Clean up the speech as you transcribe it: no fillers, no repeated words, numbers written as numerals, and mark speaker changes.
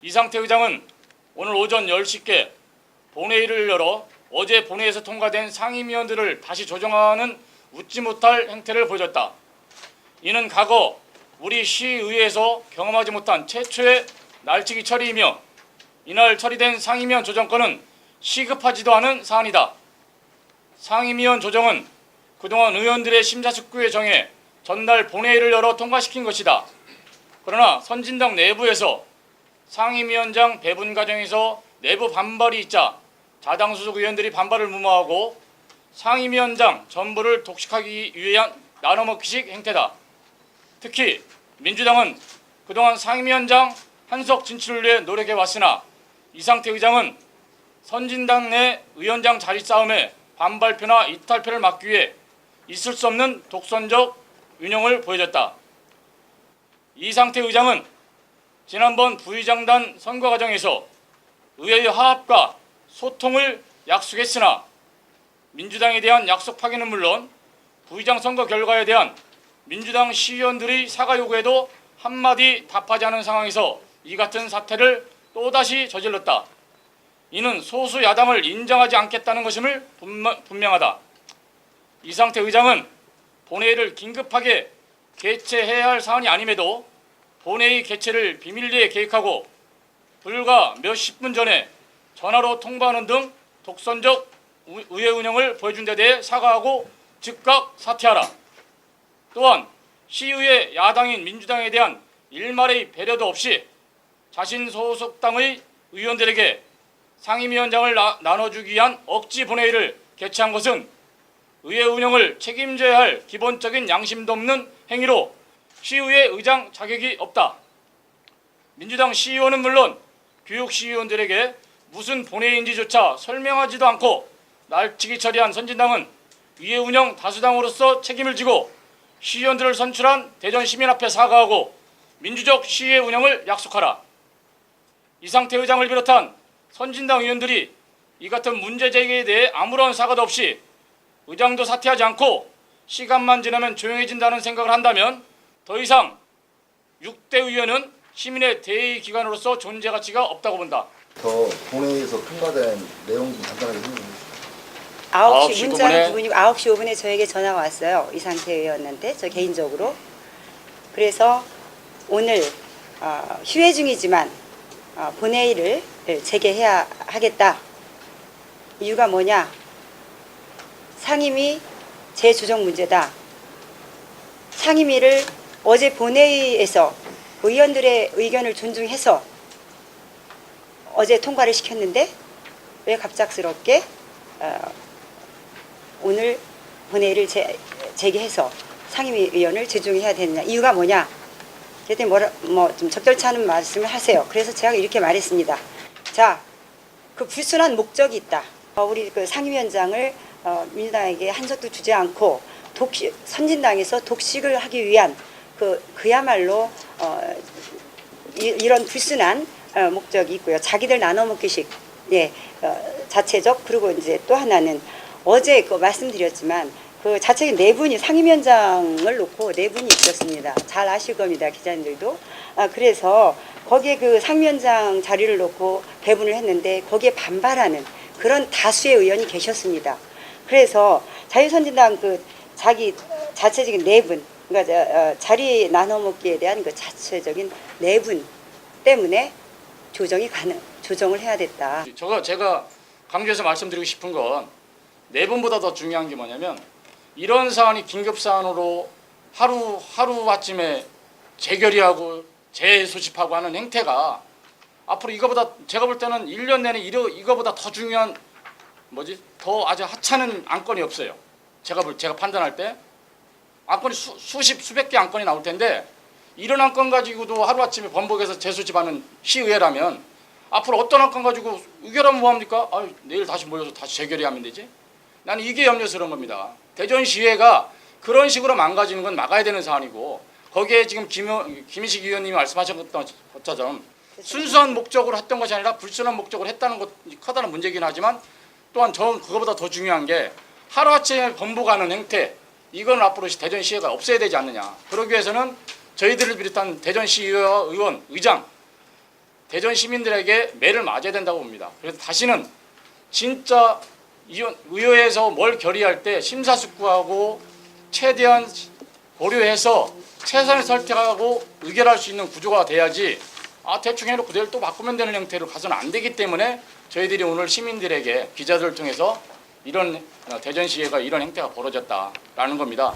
Speaker 1: 이상태 의장은 오늘 오전 10시께 본회의를 열어 어제 본회의에서 통과된 상임위원들을 다시 조정하는 웃지 못할 행태를 보여줬다. 이는 과거 우리 시의회에서 경험하지 못한 최초의 날치기 처리이며 이날 처리된 상임위원 조정권은 시급하지도 않은 사안이다. 상임위원 조정은 그동안 의원들의 심사숙고에 정해 전날 본회의를 열어 통과시킨 것이다. 그러나 선진당 내부에서 상임위원장 배분 과정에서 내부 반발이 있자 자당 소속 의원들이 반발을 무마하고 상임위원장 전부를 독식하기 위한 나눠먹기식 행태다. 특히 민주당은 그동안 상임위원장 한석 진출을 위해 노력해왔으나 이상태 의장은 선진당 내 위원장 자리 싸움에 반발표나 이탈표를 막기 위해 있을 수 없는 독선적 운영을 보여줬다. 이상태 의장은 지난번 부의장단 선거 과정에서 의회의 화합과 소통을 약속했으나 민주당에 대한 약속 파기는 물론 부의장 선거 결과에 대한 민주당 시의원들의 사과 요구에도 한마디 답하지 않은 상황에서 이 같은 사태를 또다시 저질렀다. 이는 소수 야당을 인정하지 않겠다는 것임을 분명하다. 이상태 의장은 본회의를 긴급하게 개최해야 할 사안이 아님에도 본회의 개최를 비밀리에 계획하고 불과 몇십 분 전에 전화로 통보하는 등 독선적 의회 운영을 보여준 데 대해 사과하고 즉각 사퇴하라. 또한 시의회 야당인 민주당에 대한 일말의 배려도 없이 자신 소속당의 의원들에게 상임위원장을 나눠주기 위한 억지 본회의를 개최한 것은 의회 운영을 책임져야 할 기본적인 양심도 없는 행위로 시의회 의장 자격이 없다. 민주당 시의원은 물론 교육 시의원들에게 무슨 본회의인지조차 설명하지도 않고 날치기 처리한 선진당은 의회 운영 다수당으로서 책임을 지고 시의원들을 선출한 대전 시민 앞에 사과하고 민주적 시의회 운영을 약속하라. 이상태 의장을 비롯한 선진당 의원들이 이 같은 문제 제기에 대해 아무런 사과도 없이 의장도 사퇴하지 않고 시간만 지나면 조용해진다는 생각을 한다면 더 이상 6대 의원은 시민의 대의 기관으로서 존재 가치가 없다고 본다.
Speaker 2: 더 본회의에서 통과된 내용 좀 간단하게 설명해 주시죠.
Speaker 3: 9시 문자는 부분이고 9시 5분에 저에게 전화가 왔어요. 이상태 의원한테 저 개인적으로. 그래서 오늘 휴회 중이지만 본회의를 재개해야 하겠다. 이유가 뭐냐? 상임위 재조정 문제다. 상임위를 어제 본회의에서 의원들의 의견을 존중해서 어제 통과를 시켰는데 왜 갑작스럽게 오늘 본회의를 재개해서 상임위 의원을 재조정해야 되느냐. 이유가 뭐냐. 그랬더니 좀 적절치 않은 말씀을 하세요. 그래서 제가 이렇게 말했습니다. 자, 그 불순한 목적이 있다. 우리 그 상임위원장을 민주당에게 한석도 주지 않고 선진당에서 독식을 하기 위한 그야말로 이런 불순한 목적이 있고요. 자기들 나눠먹기식, 자체적. 그리고 이제 또 하나는 어제 말씀드렸지만 그 자체적인 네 분이 상임위원장을 놓고 네 분이 있었습니다. 잘 아실 겁니다, 기자님들도. 그래서 거기에 그 상임위원장 자리를 놓고 배분을 했는데 거기에 반발하는 그런 다수의 의원이 계셨습니다. 그래서 자유선진당 자기 자체적인 내분, 그러니까 자리 나눠먹기에 대한 그 자체적인 내분 때문에 조정을 해야 됐다.
Speaker 1: 제가 강조해서 말씀드리고 싶은 건 내분보다 더 중요한 게 뭐냐면 이런 사안이 긴급 사안으로 하루 아침에 재결의하고 재소집하고 하는 행태가 앞으로 이거보다 제가 볼 때는 1년 내내 이거보다 더 중요한 더 아주 하찮은 안건이 없어요. 제가 판단할 때 안건이 수백 개 안건이 나올 텐데 이런 안건 가지고도 하루아침에 번복해서 재소집하는 시의회라면 앞으로 어떤 안건 가지고 의결하면 뭐합니까? 내일 다시 모여서 다시 재결의하면 되지. 나는 이게 염려스러운 겁니다. 대전시의회가 그런 식으로 망가지는 건 막아야 되는 사안이고 거기에 지금 김희식 의원님이 말씀하셨던 것처럼 순수한 목적으로 했던 것이 아니라 불순한 목적으로 했다는 것 커다란 문제이긴 하지만 또한 저는 그거보다 더 중요한 게 하루아침에 번복하는 행태, 이건 앞으로 대전시의회가 없어야 되지 않느냐. 그러기 위해서는 저희들을 비롯한 대전시의회와 의원, 의장, 대전 시민들에게 매를 맞아야 된다고 봅니다. 그래서 다시는 진짜 의회에서 뭘 결의할 때 심사숙고하고 최대한 고려해서 최선을 선택하고 의결할 수 있는 구조가 돼야지 대충 해놓고 내일 또 바꾸면 되는 형태로 가서는 안 되기 때문에 저희들이 오늘 시민들에게 기자들을 통해서 이런 대전시의회가 이런 행태가 벌어졌다라는 겁니다.